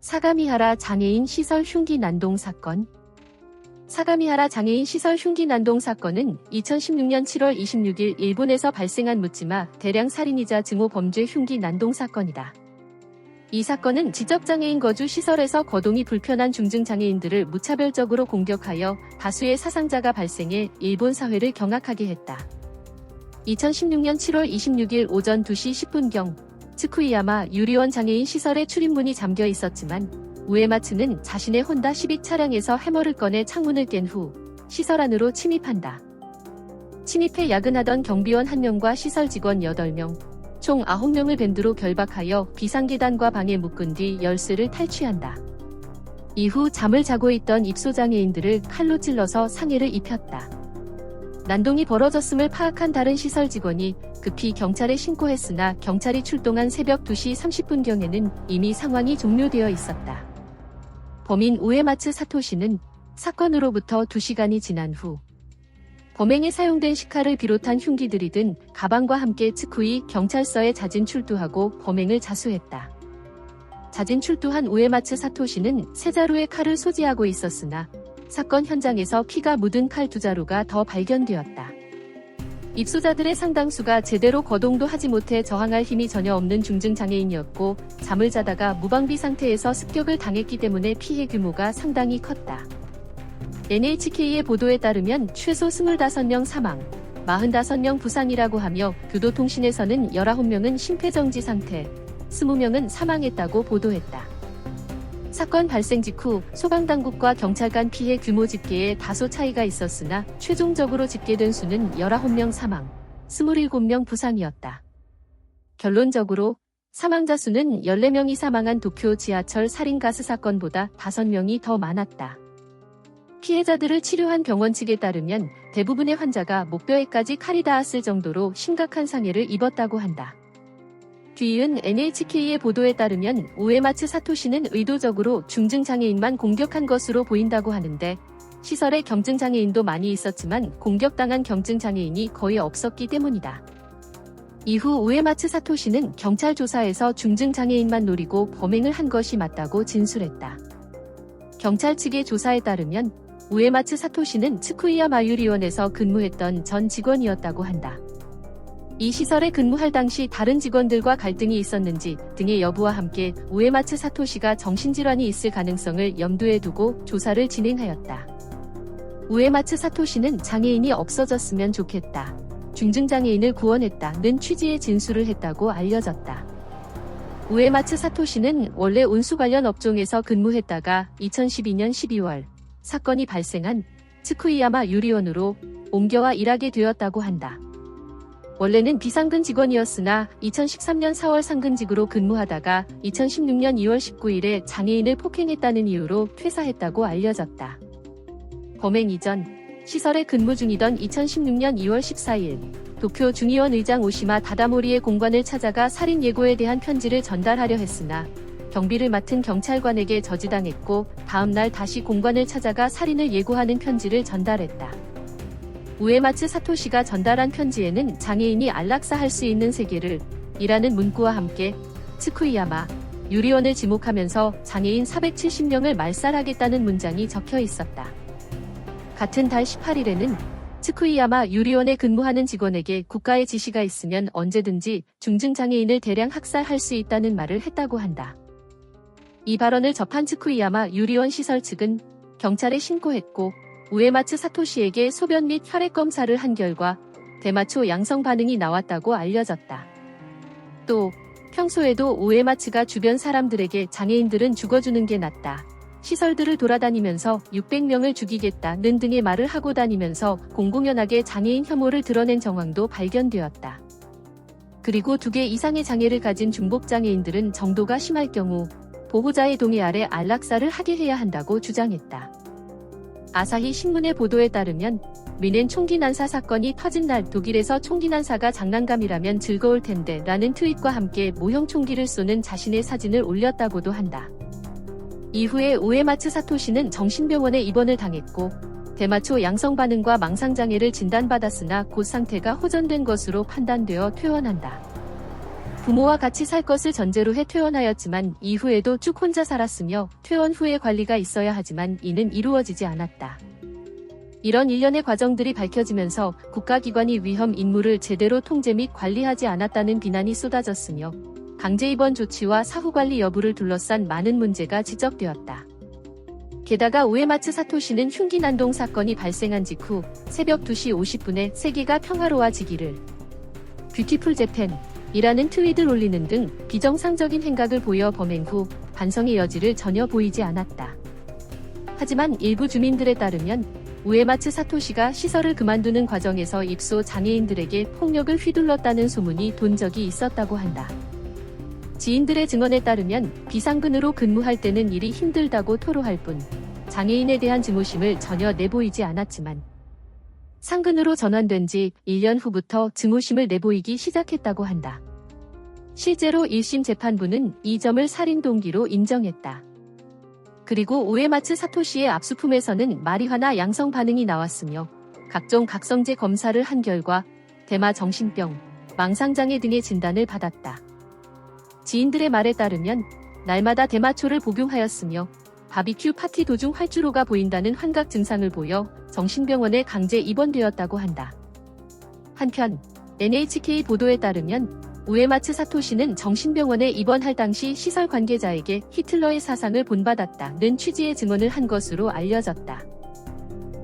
사가미하라 장애인 시설 흉기 난동 사건. 사가미하라 장애인 시설 흉기 난동 사건은 2016년 7월 26일 일본에서 발생한 묻지마 대량 살인이자 증오 범죄 흉기 난동 사건이다. 이 사건은 지적장애인 거주 시설에서 거동이 불편한 중증장애인들을 무차별적으로 공격하여 다수의 사상자가 발생해 일본 사회를 경악하게 했다. 2016년 7월 26일 오전 2시 10분경 츠쿠이야마 유리원 장애인 시설에 출입문이 잠겨 있었지만 우에마츠는 자신의 혼다 시빅 차량에서 해머를 꺼내 창문을 깬 후 시설 안으로 침입한다. 침입해 야근하던 경비원 1명과 시설 직원 8명, 총 9명을 밴드로 결박하여 비상계단과 방에 묶은 뒤 열쇠를 탈취한다. 이후 잠을 자고 있던 입소장애인들을 칼로 찔러서 상해를 입혔다. 난동이 벌어졌음을 파악한 다른 시설 직원이 급히 경찰에 신고했으나 경찰이 출동한 새벽 2시 30분경에는 이미 상황이 종료되어 있었다. 범인 우에마츠 사토시는 사건으로부터 2시간이 지난 후 범행에 사용된 시칼을 비롯한 흉기들이 든 가방과 함께 츠쿠이 경찰서에 자진 출두하고 범행을 자수했다. 자진 출두한 우에마츠 사토시는 세 자루의 칼을 소지하고 있었으나 사건 현장에서 피가 묻은 칼 2자루가 더 발견되었다. 입소자들의 상당수가 제대로 거동도 하지 못해 저항할 힘이 전혀 없는 중증장애인이었고 잠을 자다가 무방비 상태에서 습격을 당했기 때문에 피해 규모가 상당히 컸다. NHK의 보도에 따르면 최소 25명 사망, 45명 부상이라고 하며 교도통신에서는 19명은 심폐정지 상태, 20명은 사망했다고 보도했다. 사건 발생 직후 소방당국과 경찰 간 피해 규모 집계에 다소 차이가 있었으나 최종적으로 집계된 수는 19명 사망, 27명 부상이었다. 결론적으로 사망자 수는 14명이 사망한 도쿄 지하철 살인가스 사건보다 5명이 더 많았다. 피해자들을 치료한 병원 측에 따르면 대부분의 환자가 목뼈에까지 칼이 닿았을 정도로 심각한 상해를 입었다고 한다. 뒤이은 NHK의 보도에 따르면 우에마츠 사토시는 의도적으로 중증장애인만 공격한 것으로 보인다고 하는데 시설에 경증장애인도 많이 있었지만 공격당한 경증장애인이 거의 없었기 때문이다. 이후 우에마츠 사토시는 경찰 조사에서 중증장애인만 노리고 범행을 한 것이 맞다고 진술했다. 경찰 측의 조사에 따르면 우에마츠 사토시는 츠쿠이야 마유리원에서 근무했던 전 직원이었다고 한다. 이 시설에 근무할 당시 다른 직원들과 갈등이 있었는지 등의 여부와 함께 우에마츠 사토시가 정신질환이 있을 가능성을 염두에 두고 조사를 진행하였다. 우에마츠 사토시는 장애인이 없어졌으면 좋겠다. 중증장애인을 구원했다는 취지의 진술을 했다고 알려졌다. 우에마츠 사토시는 원래 운수 관련 업종에서 근무했다가 2012년 12월 사건이 발생한 츠쿠이야마 유리원으로 옮겨와 일하게 되었다고 한다. 원래는 비상근 직원이었으나 2013년 4월 상근직으로 근무하다가 2016년 2월 19일에 장애인을 폭행했다는 이유로 퇴사했다고 알려졌다. 범행 이전 시설에 근무 중이던 2016년 2월 14일 도쿄 중의원 의장 오시마 다다모리의 공관을 찾아가 살인 예고에 대한 편지를 전달하려 했으나 경비를 맡은 경찰관에게 저지당했고 다음날 다시 공관을 찾아가 살인을 예고하는 편지를 전달했다. 우에마츠 사토시가 전달한 편지에는 장애인이 안락사할 수 있는 세계를 이라는 문구와 함께 츠쿠이야마 유리원을 지목하면서 장애인 470명을 말살하겠다는 문장이 적혀 있었다. 같은 달 18일에는 츠쿠이야마 유리원에 근무하는 직원에게 국가의 지시가 있으면 언제든지 중증장애인을 대량 학살할 수 있다는 말을 했다고 한다. 이 발언을 접한 츠쿠이야마 유리원 시설 측은 경찰에 신고했고 우에마츠 사토시에게 소변 및 혈액 검사를 한 결과 대마초 양성 반응이 나왔다고 알려졌다. 또 평소에도 우에마츠가 주변 사람들에게 장애인들은 죽어주는 게 낫다. 시설들을 돌아다니면서 600명을 죽이겠다는 등의 말을 하고 다니면서 공공연하게 장애인 혐오를 드러낸 정황도 발견되었다. 그리고 2개 이상의 장애를 가진 중복장애인들은 정도가 심할 경우 보호자의 동의 아래 안락사를 하게 해야 한다고 주장했다. 아사히 신문의 보도에 따르면 미넨 총기 난사 사건이 터진 날 독일에서 총기 난사가 장난감이라면 즐거울 텐데 라는 트윗과 함께 모형 총기를 쏘는 자신의 사진을 올렸다고도 한다. 이후에 우에마츠 사토시는 정신병원에 입원을 당했고 대마초 양성 반응과 망상장애를 진단받았으나 곧 상태가 호전된 것으로 판단되어 퇴원한다. 부모와 같이 살 것을 전제로 해 퇴원하였지만 이후에도 쭉 혼자 살았으며 퇴원 후에 관리가 있어야 하지만 이는 이루어지지 않았다. 이런 일련의 과정들이 밝혀지면서 국가기관이 위험 인물을 제대로 통제 및 관리하지 않았다는 비난이 쏟아졌으며 강제 입원 조치와 사후관리 여부를 둘러싼 많은 문제가 지적되었다. 게다가 우에마츠 사토시는 흉기 난동 사건이 발생한 직후 새벽 2시 50분에 세계가 평화로워지기를 뷰티풀 재팬이라는 트윗을 올리는 등 비정상적인 행각을 보여 범행 후 반성의 여지를 전혀 보이지 않았다. 하지만 일부 주민들에 따르면 우에마츠 사토시가 시설을 그만두는 과정에서 입소 장애인들에게 폭력을 휘둘렀다는 소문이 돈 적이 있었다고 한다. 지인들의 증언에 따르면 비상근으로 근무할 때는 일이 힘들다고 토로할 뿐 장애인에 대한 증오심을 전혀 내보이지 않았지만 상근으로 전환된 지 1년 후부터 증오심을 내보이기 시작했다고 한다. 실제로 1심 재판부는 이 점을 살인 동기로 인정했다. 그리고 우에마츠 사토시의 압수품에서는 마리화나 양성 반응이 나왔으며 각종 각성제 검사를 한 결과 대마 정신병, 망상장애 등의 진단을 받았다. 지인들의 말에 따르면 날마다 대마초를 복용하였으며 바비큐 파티 도중 활주로가 보인다는 환각 증상을 보여 정신병원에 강제 입원되었다고 한다. 한편 NHK 보도에 따르면 우에마츠 사토시는 정신병원에 입원할 당시 시설 관계자에게 히틀러의 사상을 본받았다는 취지의 증언을 한 것으로 알려졌다.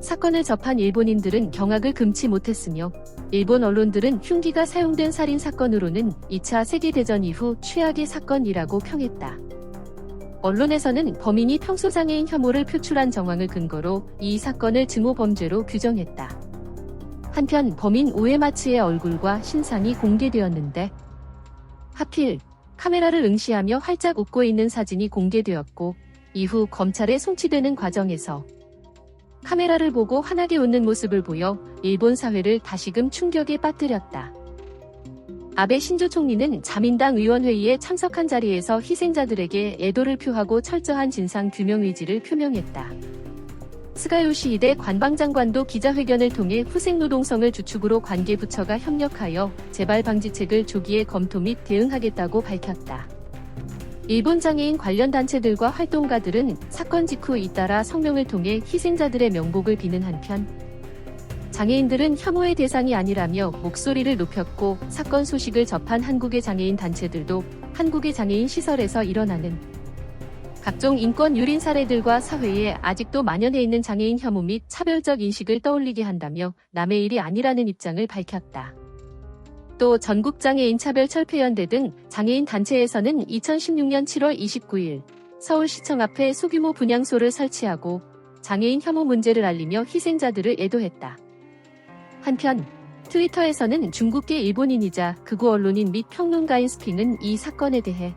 사건을 접한 일본인들은 경악을 금치 못했으며 일본 언론들은 흉기가 사용된 살인 사건으로는 2차 세계대전 이후 최악의 사건이라고 평했다. 언론에서는 범인이 평소 장애인 혐오를 표출한 정황을 근거로 이 사건을 증오 범죄로 규정했다. 한편 범인 우에마츠의 얼굴과 신상이 공개되었는데 하필 카메라를 응시하며 활짝 웃고 있는 사진이 공개되었고 이후 검찰에 송치되는 과정에서 카메라를 보고 환하게 웃는 모습을 보여 일본 사회를 다시금 충격에 빠뜨렸다. 아베 신조 총리는 자민당 의원회의에 참석한 자리에서 희생자들에게 애도를 표하고 철저한 진상 규명 의지를 표명했다. 스가 요시히데 관방장관도 기자회견을 통해 후생노동성을 주축으로 관계부처가 협력하여 재발 방지책을 조기에 검토 및 대응하겠다고 밝혔다. 일본 장애인 관련 단체들과 활동가들은 사건 직후 잇따라 성명을 통해 희생자들의 명복을 비는 한편 장애인들은 혐오의 대상이 아니라며 목소리를 높였고 사건 소식을 접한 한국의 장애인 단체들도 한국의 장애인 시설에서 일어나는 각종 인권 유린 사례들과 사회에 아직도 만연해 있는 장애인 혐오 및 차별적 인식을 떠올리게 한다며 남의 일이 아니라는 입장을 밝혔다. 또 전국장애인차별철폐연대 등 장애인 단체에서는 2016년 7월 29일 서울시청 앞에 소규모 분향소를 설치하고 장애인 혐오 문제를 알리며 희생자들을 애도했다. 한편 트위터에서는 중국계 일본인이자 극우 언론인 및 평론가인 스핑은 이 사건에 대해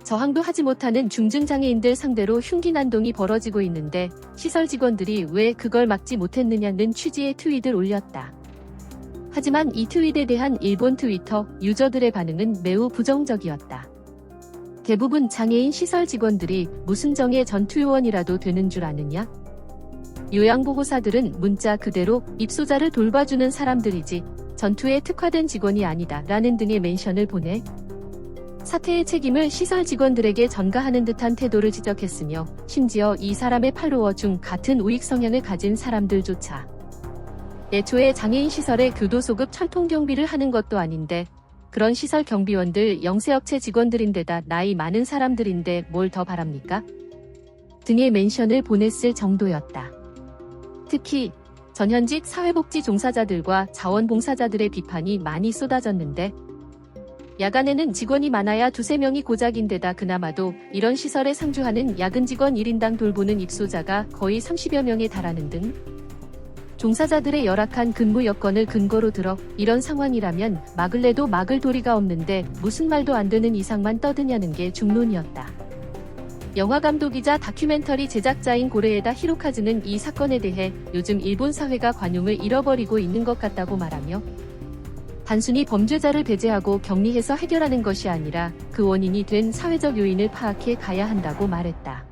저항도 하지 못하는 중증장애인들 상대로 흉기 난동이 벌어지고 있는데 시설 직원들이 왜 그걸 막지 못했느냐는 취지의 트윗을 올렸다. 하지만 이 트윗에 대한 일본 트위터 유저들의 반응은 매우 부정적이었다. 대부분 장애인 시설 직원들이 무슨 정예 전투요원이라도 되는 줄 아느냐? 요양보호사들은 문자 그대로 입소자를 돌봐주는 사람들이지 전투에 특화된 직원이 아니다 라는 등의 멘션을 보내 사태의 책임을 시설 직원들에게 전가하는 듯한 태도를 지적했으며 심지어 이 사람의 팔로워 중 같은 우익 성향을 가진 사람들조차 애초에 장애인 시설에 교도소급 철통경비를 하는 것도 아닌데 그런 시설 경비원들 영세업체 직원들인데다 나이 많은 사람들인데 뭘 더 바랍니까? 등의 멘션을 보냈을 정도였다. 특히 전현직 사회복지 종사자들과 자원봉사자들의 비판이 많이 쏟아졌는데 야간에는 직원이 많아야 2~3명이 고작인데다 그나마도 이런 시설에 상주하는 야근 직원 1인당 돌보는 입소자가 거의 30여 명에 달하는 등 종사자들의 열악한 근무 여건을 근거로 들어 이런 상황이라면 막을래도 막을 도리가 없는데 무슨 말도 안 되는 이상만 떠드냐는 게 중론이었다. 영화감독이자 다큐멘터리 제작자인 고레에다 히로카즈는 이 사건에 대해 요즘 일본 사회가 관용을 잃어버리고 있는 것 같다고 말하며 단순히 범죄자를 배제하고 격리해서 해결하는 것이 아니라 그 원인이 된 사회적 요인을 파악해 가야 한다고 말했다.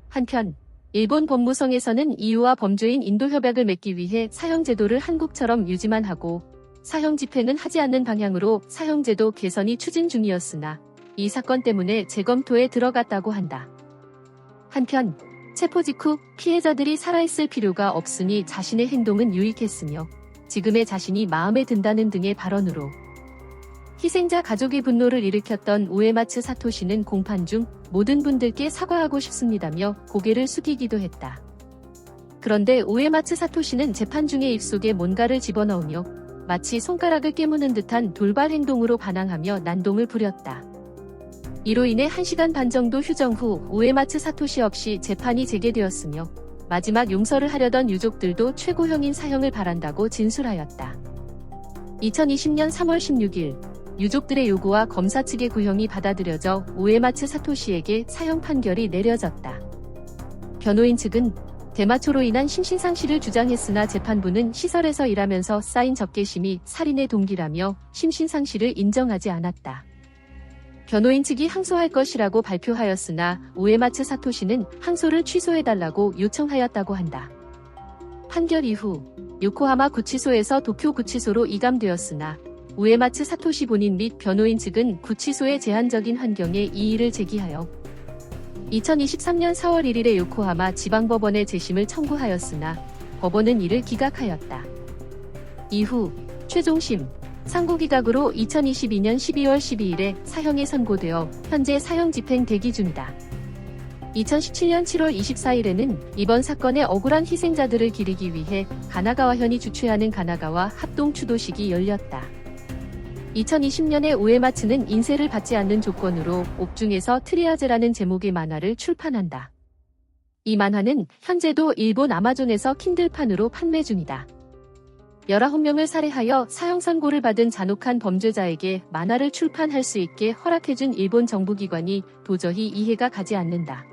한편 일본 법무성에서는 이유와 범죄인 인도협약을 맺기 위해 사형제도를 한국처럼 유지만 하고 사형 집행은 하지 않는 방향으로 사형제도 개선이 추진 중이었으나 이 사건 때문에 재검토에 들어갔다고 한다. 한편 체포 직후 피해자들이 살아있을 필요가 없으니 자신의 행동은 유익했으며 지금의 자신이 마음에 든다는 등의 발언으로 희생자 가족의 분노를 일으켰던 우에마츠 사토시는 공판 중 모든 분들께 사과하고 싶습니다며 고개를 숙이기도 했다. 그런데 우에마츠 사토시는 재판 중에 입속에 뭔가를 집어넣으며 마치 손가락을 깨무는 듯한 돌발 행동으로 반항하며 난동을 부렸다. 이로 인해 1시간 반 정도 휴정 후 우에마츠 사토시 없이 재판이 재개되었으며 마지막 용서를 하려던 유족들도 최고형인 사형을 바란다고 진술하였다. 2020년 3월 16일 유족들의 요구와 검사 측의 구형이 받아들여져 우에마츠 사토시에게 사형 판결이 내려졌다. 변호인 측은 대마초로 인한 심신상실을 주장했으나 재판부는 시설에서 일하면서 쌓인 적개심이 살인의 동기라며 심신상실을 인정하지 않았다. 변호인 측이 항소할 것이라고 발표하였으나 우에마츠 사토시는 항소를 취소해달라고 요청하였다고 한다. 판결 이후 요코하마 구치소에서 도쿄 구치소로 이감되었으나 우에마츠 사토시 본인 및 변호인 측은 구치소의 제한적인 환경에 이의를 제기하여 2023년 4월 1일에 요코하마 지방법원에 재심을 청구하였으나 법원은 이를 기각하였다. 이후 최종심 상고기각으로 2022년 12월 12일에 사형이 선고되어 현재 사형 집행 대기 중이다. 2017년 7월 24일에는 이번 사건의 억울한 희생자들을 기리기 위해 가나가와현이 주최하는 가나가와 합동추도식이 열렸다. 2020년에 우에마츠는 인세를 받지 않는 조건으로 옥중에서 트리아제라는 제목의 만화를 출판한다. 이 만화는 현재도 일본 아마존에서 킨들판으로 판매 중이다. 19명을 살해하여 사형 선고를 받은 잔혹한 범죄자에게 만화를 출판할 수 있게 허락해준 일본 정부기관이 도저히 이해가 가지 않는다.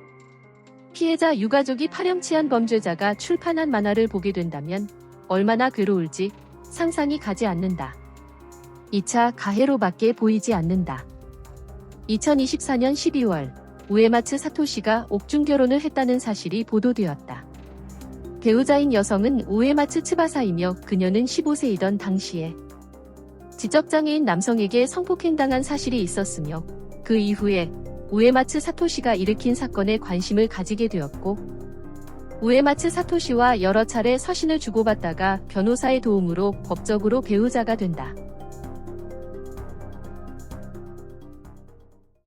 피해자 유가족이 파렴치한 범죄자가 출판한 만화를 보게 된다면 얼마나 괴로울지 상상이 가지 않는다. 2차 가해로밖에 보이지 않는다. 2024년 12월 우에마츠 사토시가 옥중 결혼을 했다는 사실이 보도되었다. 배우자인 여성은 우에마츠 츠바사이며 그녀는 15세이던 당시에 지적장애인 남성에게 성폭행당한 사실이 있었으며 그 이후에 우에마츠 사토시가 일으킨 사건에 관심을 가지게 되었고 우에마츠 사토시와 여러 차례 서신을 주고받다가 변호사의 도움으로 법적으로 배우자가 된다.